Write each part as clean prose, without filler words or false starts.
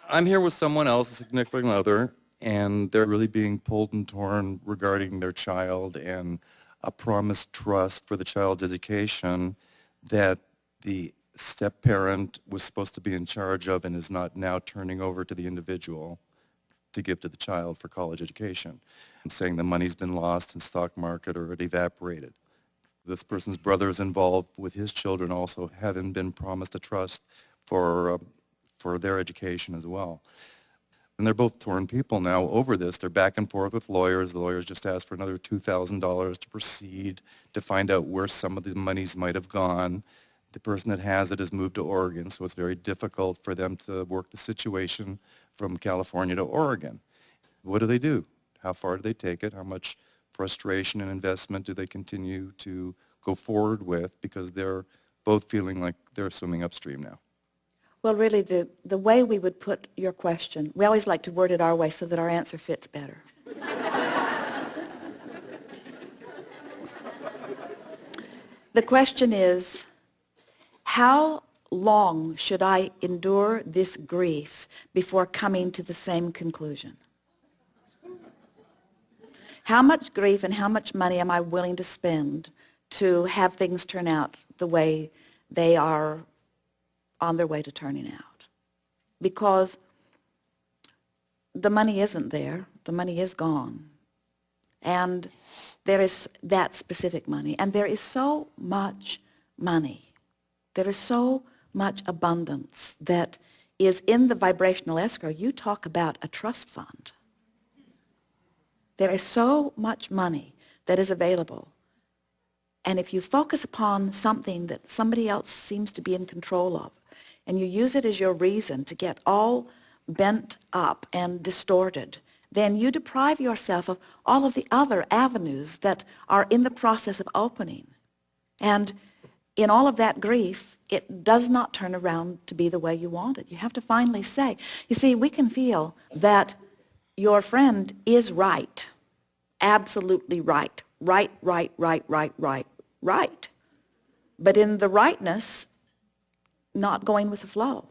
I'm here with someone else, a significant other, and they're really being pulled and torn regarding their child and a promised trust for the child's education that the step-parent was supposed to be in charge of and is not now turning over to the individual to give to the child for college education, and saying the money's been lost in stock market or it evaporated. This person's brother is involved with his children also having been promised a trust for their education as well. And they're both torn people now over this. They're back and forth with lawyers. The lawyers just asked for another $2,000 to proceed to find out where some of the monies might have gone. The person that has it has moved to Oregon, so it's very difficult for them to work the situation from California to Oregon. What do? How far do they take it? How much frustration and investment do they continue to go forward with, because they're both feeling like they're swimming upstream now? Well, really, the way we would put your question, we always like to word it our way so that our answer fits better. The question is, how long should I endure this grief before coming to the same conclusion? How much grief and how much money am I willing to spend to have things turn out the way they are on their way to turning out? Because the money isn't there. The money is gone. And there is that specific money. And there is so much money. There is so much abundance that is in the vibrational escrow. You talk about a trust fund. There is so much money that is available. And if you focus upon something that somebody else seems to be in control of, and you use it as your reason to get all bent up and distorted, then you deprive yourself of all of the other avenues that are in the process of opening. And in all of that grief, it does not turn around to be the way you want it. You have to finally say, you see, we can feel that your friend is right, absolutely right, right. But in the rightness, not going with the flow.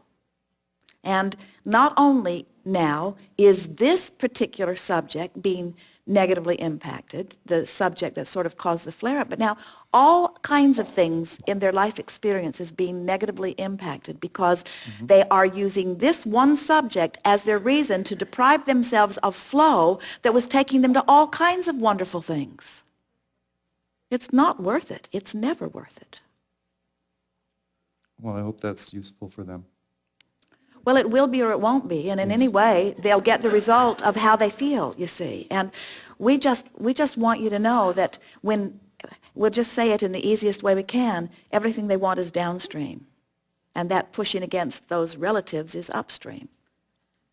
And not only now is this particular subject being negatively impacted, the subject that sort of caused the flare-up, but now all kinds of things in their life experience is being negatively impacted because they are using this one subject as their reason to deprive themselves of flow that was taking them to all kinds of wonderful things. It's not worth it. It's never worth it. Well, I hope that's useful for them. Well, it will be or it won't be, and in any way, they'll get the result of how they feel, you see. And we just want you to know that when, we'll just say it in the easiest way we can, everything they want is downstream. And that pushing against those relatives is upstream.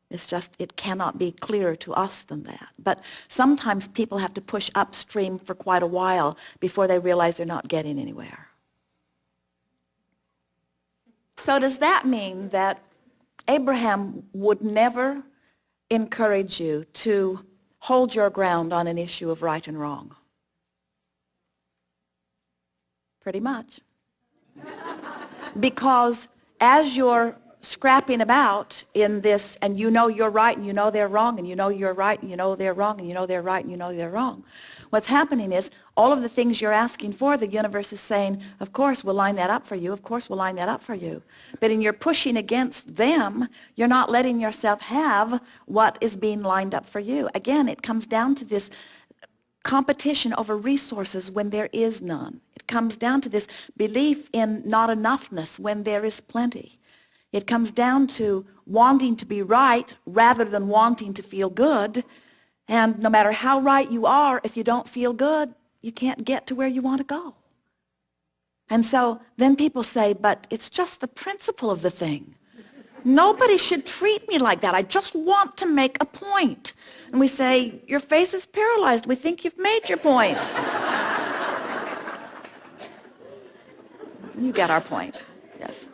It's just, it cannot be clearer to us than that. But sometimes people have to push upstream for quite a while before they realize they're not getting anywhere. So does that mean that Abraham would never encourage you to hold your ground on an issue of right and wrong? Pretty much. Because as you're scrapping about in this, and you know you're right and you know they're wrong, and you know you're right and you know they're wrong, and you know they're right and you know they're wrong, what's happening is all of the things you're asking for, the universe is saying, of course we'll line that up for you, of course we'll line that up for you. But in your pushing against them, you're not letting yourself have what is being lined up for you. Again, it comes down to this competition over resources when there is none. It comes down to this belief in not enoughness when there is plenty. It comes down to wanting to be right rather than wanting to feel good. And no matter how right you are, if you don't feel good, you can't get to where you want to go. And so then people say, but it's just the principle of the thing. Nobody should treat me like that. I just want to make a point. And we say, your face is paralyzed. We think you've made your point. You get our point, yes.